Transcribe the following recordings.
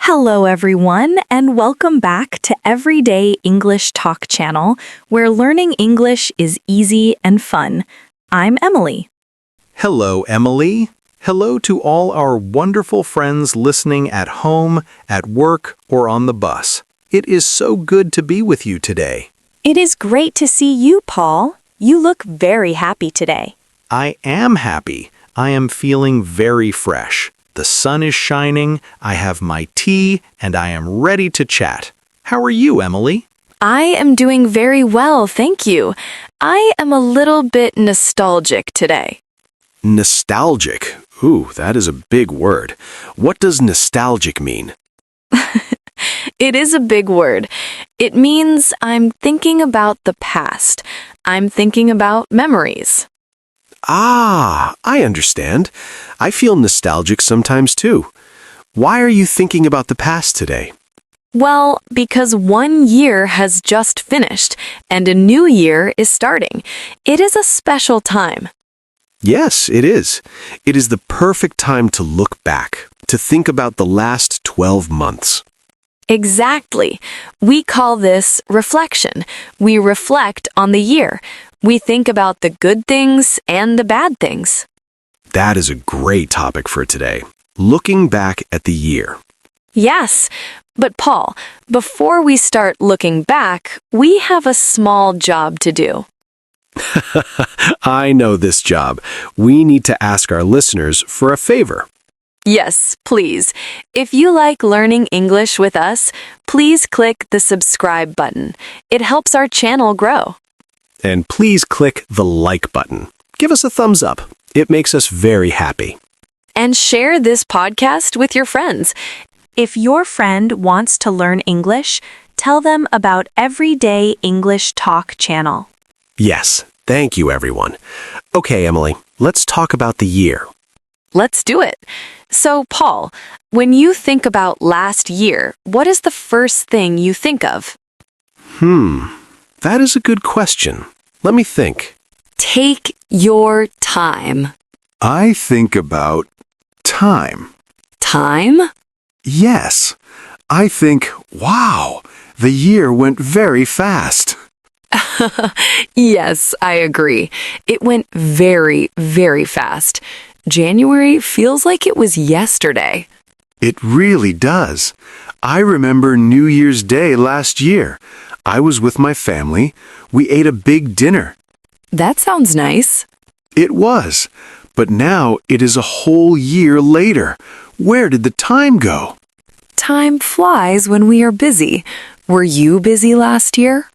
Hello, everyone, and welcome back to Everyday English Talk channel, where learning English is easy and fun. I'm Emily. Hello, Emily. Hello to all our wonderful friends listening at home, at work, or on the bus. It is so good to be with you today. It is great to see you, Paul. You look very happy today. I am happy. I am feeling very fresh. The sun is shining, I have my tea, and I am ready to chat. How are you, Emily? I am doing very well, thank you. I am a little bit nostalgic today. Nostalgic. Ooh, that is a big word. What does nostalgic mean? It is a big word. It means I'm thinking about the past. I'm thinking about memories. Ah, I understand. I feel nostalgic sometimes too. Why are you thinking about the past today? Well, because 1 year has just finished and a new year is starting. It is a special time. Yes, it is. It is the perfect time to look back, to think about the last 12 months. Exactly. We call this reflection. We reflect on the year. We think about the good things and the bad things. That is a great topic for today. Looking back at the year. Yes, but Paul, before we start looking back, we have a small job to do. I know this job. We need to ask our listeners for a favor. Yes, please. If you like learning English with us, please click the subscribe button. It helps our channel grow. And please click the like button. Give us a thumbs up. It makes us very happy. And share this podcast with your friends. If your friend wants to learn English, tell them about Everyday English Talk channel. Yes, thank you, everyone. Okay, Emily, let's talk about the year. Let's do it. So, Paul, when you think about last year, what is the first thing you think of? That is a good question. Let me think. Take your time. I think about time. Time? Yes. I think, wow, the year went very fast. Yes, I agree. It went very, very fast. January feels like it was yesterday. It really does. I remember New Year's Day last year. I was with my family. We ate a big dinner. That sounds nice. It was. But now it is a whole year later. Where did the time go? Time flies when we are busy. Were you busy last year?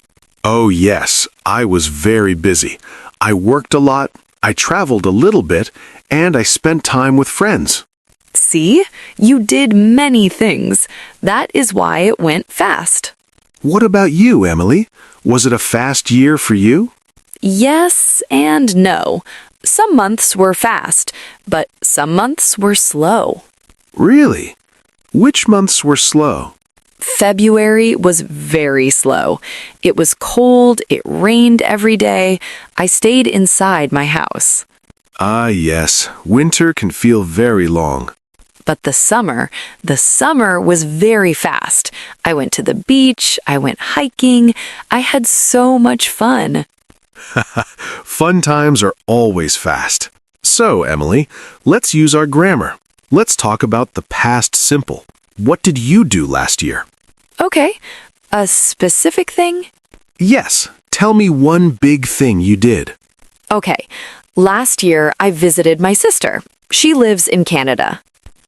Oh, yes. I was very busy. I worked a lot, I traveled a little bit, and I spent time with friends. See? You did many things. That is why it went fast. What about you, Emily? Was it a fast year for you? Yes and no. Some months were fast, but some months were slow. Really? Which months were slow? February was very slow. It was cold, it rained every day. I stayed inside my house. Ah, yes. Winter can feel very long. But the summer was very fast. I went to the beach, I went hiking, I had so much fun. Fun times are always fast. So, Emily, let's use our grammar. Let's talk about the past simple. What did you do last year? Okay, a specific thing? Yes, tell me one big thing you did. Okay, last year I visited my sister. She lives in Canada.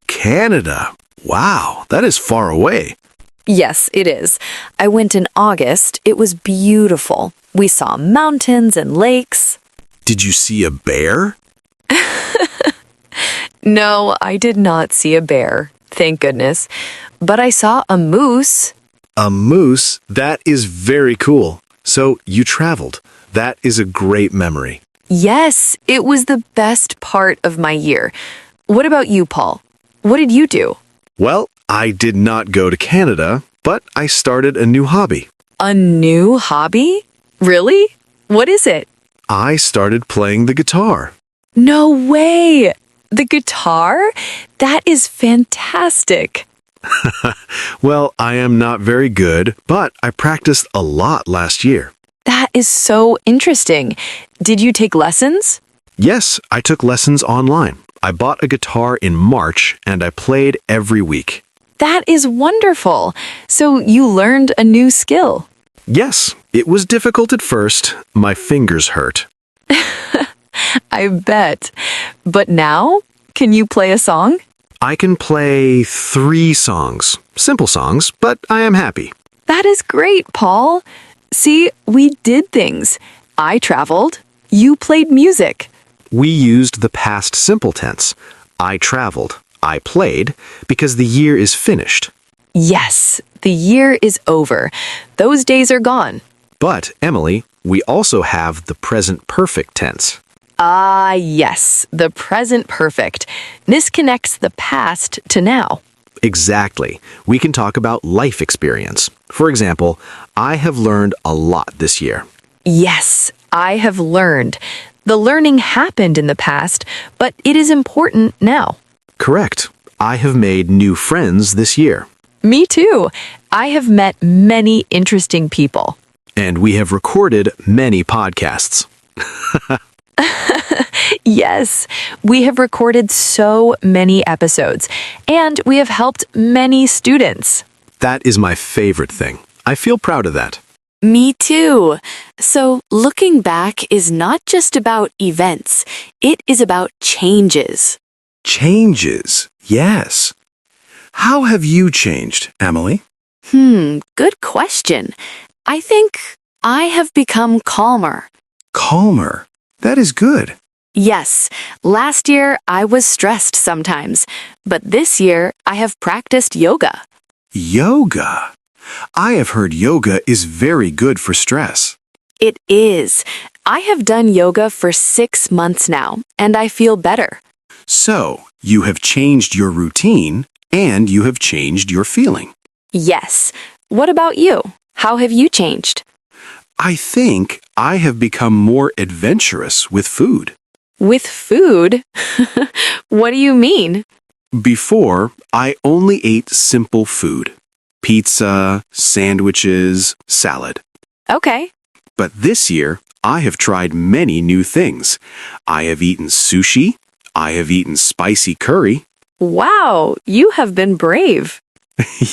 Canada? Wow, that is far away. Yes, it is. I went in August. It was beautiful. We saw mountains and lakes. Did you see a bear? No, I did not see a bear, thank goodness. But I saw a moose. A moose? That is very cool. So you traveled. That is a great memory. Yes, it was the best part of my year. What about you, Paul? What did you do? Well, I did not go to Canada, but I started a new hobby. A new hobby? Really? What is it? I started playing the guitar. No way! The guitar? That is fantastic. Well, I am not very good, but I practiced a lot last year. That is so interesting. Did you take lessons? Yes, I took lessons online. I bought a guitar in March and I played every week. That is wonderful. So you learned a new skill. Yes, it was difficult at first. My fingers hurt. I bet. But now, can you play a song? I can play 3 songs. Simple songs, but I am happy. That is great, Paul. See, we did things. I traveled. You played music. We used the past simple tense. I traveled. I played because the year is finished. Yes, the year is over. Those days are gone. But, Emily, we also have the present perfect tense. Ah, yes, the present perfect. This connects the past to now. Exactly. We can talk about life experience. For example, I have learned a lot this year. Yes, I have learned. The learning happened in the past, but it is important now. Correct. I have made new friends this year. Me too. I have met many interesting people. And we have recorded many podcasts. Yes, we have recorded so many episodes, and we have helped many students. That is my favorite thing. I feel proud of that. Me too. So looking back is not just about events, it is about changes. Changes, yes. How have you changed, Emily? Good question. I think I have become calmer. Calmer. That is good. Yes, last year I was stressed sometimes, but this year I have practiced yoga. Yoga. I have heard yoga is very good for stress. It is. I have done yoga for 6 months now, and I feel better. So, you have changed your routine and you have changed your feeling. Yes. What about you? How have you changed? I think I have become more adventurous with food. With food? What do you mean? Before, I only ate simple food. Pizza, sandwiches, salad. Okay. But this year, I have tried many new things. I have eaten sushi. I have eaten spicy curry. Wow, you have been brave.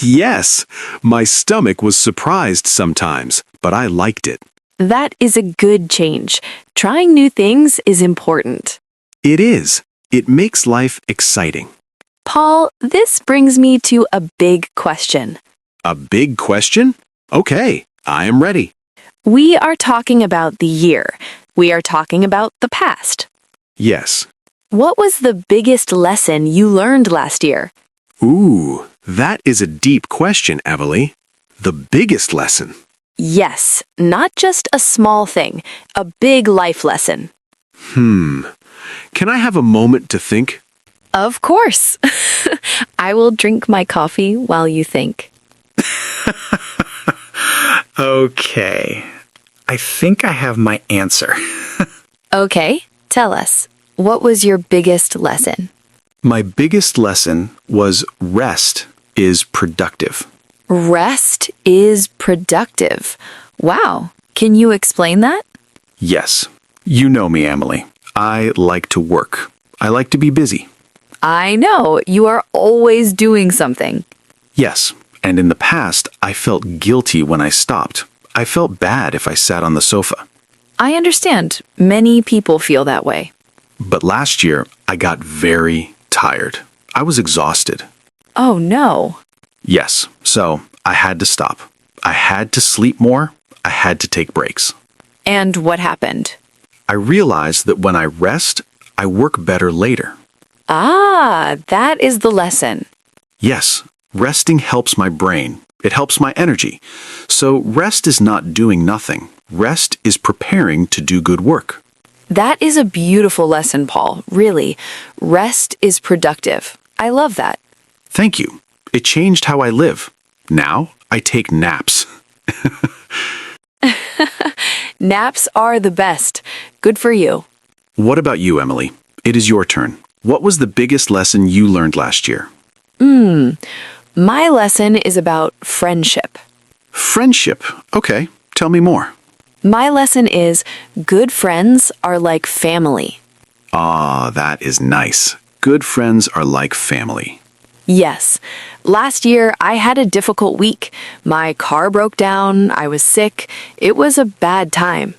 Yes, my stomach was surprised sometimes, but I liked it. That is a good change. Trying new things is important. It is. It makes life exciting. Paul, this brings me to a big question. A big question? Okay, I am ready. We are talking about the year. We are talking about the past. Yes. What was the biggest lesson you learned last year? Ooh, that is a deep question, Emily. The biggest lesson. Yes, not just a small thing, a big life lesson. Can I have a moment to think? Of course. I will drink my coffee while you think. Okay. I think I have my answer. Okay, tell us. What was your biggest lesson? My biggest lesson was rest is productive. Rest is productive. Wow. Can you explain that? Yes. You know me, Emily. I like to work. I like to be busy. I know. You are always doing something. Yes. And in the past, I felt guilty when I stopped. I felt bad if I sat on the sofa. I understand. Many people feel that way. But last year, I got very tired. I was exhausted. Oh, no. Yes, so I had to stop. I had to sleep more. I had to take breaks. And what happened? I realized that when I rest, I work better later. Ah, that is the lesson. Yes, resting helps my brain. It helps my energy. So rest is not doing nothing. Rest is preparing to do good work. That is a beautiful lesson, Paul. Really. Rest is productive. I love that. Thank you. It changed how I live. Now I take naps. Naps are the best. Good for you. What about you, Emily? It is your turn. What was the biggest lesson you learned last year? My lesson is about friendship. Friendship. Okay, tell me more. My lesson is good friends are like family. Ah, that is nice. Good friends are like family. Yes. Last year, I had a difficult week. My car broke down. I was sick. It was a bad time.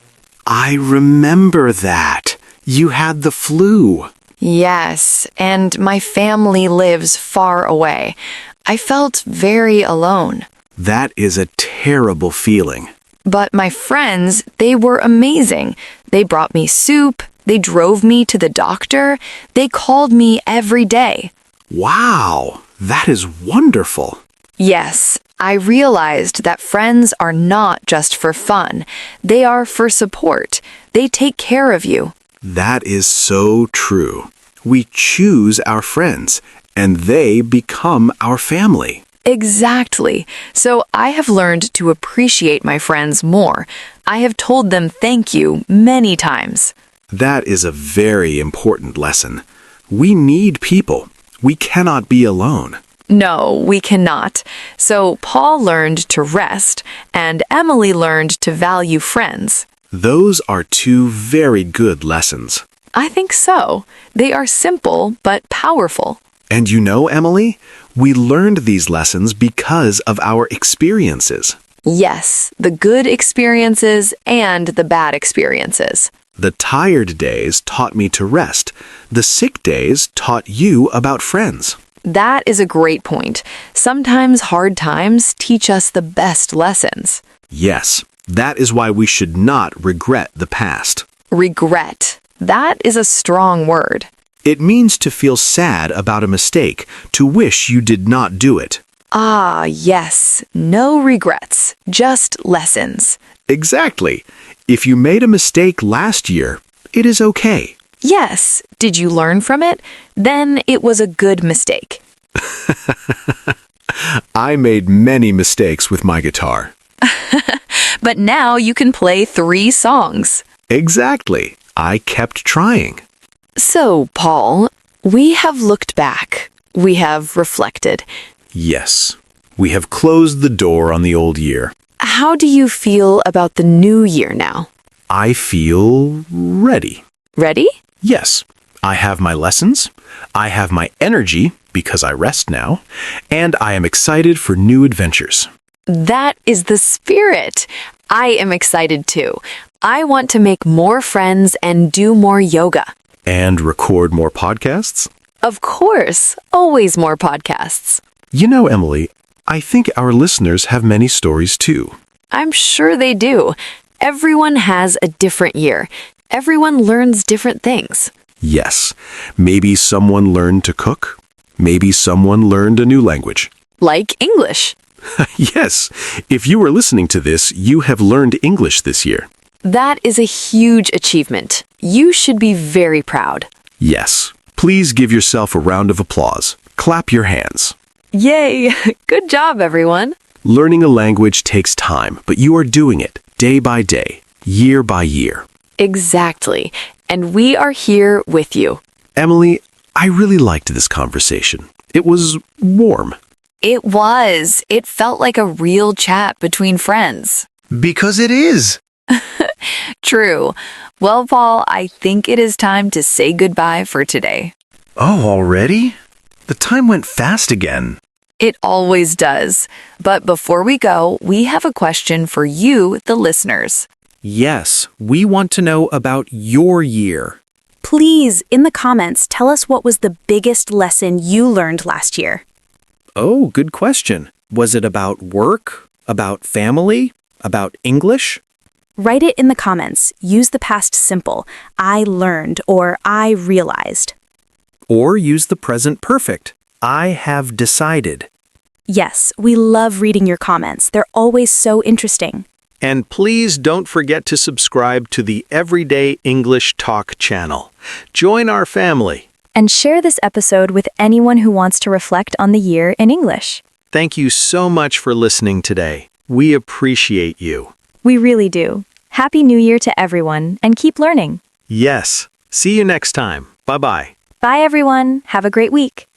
I remember that. You had the flu. Yes, and my family lives far away. I felt very alone. That is a terrible feeling. But my friends, they were amazing. They brought me soup. They drove me to the doctor. They called me every day. Wow, that is wonderful. Yes, I realized that friends are not just for fun. They are for support. They take care of you. That is so true. We choose our friends, and they become our family. Exactly. So I have learned to appreciate my friends more. I have told them thank you many times. That is a very important lesson. We need people. We cannot be alone. No, we cannot. So Paul learned to rest, and Emily learned to value friends. Those are two very good lessons. I think so. They are simple but powerful. And you know, Emily, we learned these lessons because of our experiences. Yes, the good experiences and the bad experiences. The tired days taught me to rest. The sick days taught you about friends. That is a great point. Sometimes hard times teach us the best lessons. Yes, that is why we should not regret the past. Regret. That is a strong word. It means to feel sad about a mistake, to wish you did not do it. Ah, yes. No regrets, just lessons. Exactly. If you made a mistake last year, it is okay. Yes. Did you learn from it? Then it was a good mistake. I made many mistakes with my guitar. But now you can play 3 songs. Exactly. I kept trying. So, Paul, we have looked back. We have reflected. Yes, we have closed the door on the old year. How do you feel about the new year now? I feel ready. Ready? Yes, I have my lessons, I have my energy because I rest now, and I am excited for new adventures. That is the spirit. I am excited too. I want to make more friends and do more yoga. And record more podcasts? Of course, always more podcasts. You know, Emily, I think our listeners have many stories too. I'm sure they do. Everyone has a different year. Everyone learns different things. Yes, maybe someone learned to cook. Maybe someone learned a new language. Like English. Yes, if you are listening to this, you have learned English this year. That is a huge achievement. You should be very proud. Yes, please give yourself a round of applause. Clap your hands. Yay! Good job, everyone. Learning a language takes time, but you are doing it day by day, year by year. Exactly. And we are here with you. Emily, I really liked this conversation. It was warm. It was. It felt like a real chat between friends. Because it is. True. Well, Paul, I think it is time to say goodbye for today. Oh, already? The time went fast again. It always does. But before we go, we have a question for you, the listeners. Yes, we want to know about your year. Please, in the comments, tell us what was the biggest lesson you learned last year. Oh, good question. Was it about work? About family? About English? Write it in the comments. Use the past simple, I learned or I realized. Or use the present perfect. I have decided. Yes, we love reading your comments. They're always so interesting. And please don't forget to subscribe to the Everyday English Talk channel. Join our family. And share this episode with anyone who wants to reflect on the year in English. Thank you so much for listening today. We appreciate you. We really do. Happy New Year to everyone, and keep learning. Yes. See you next time. Bye-bye. Bye, everyone. Have a great week.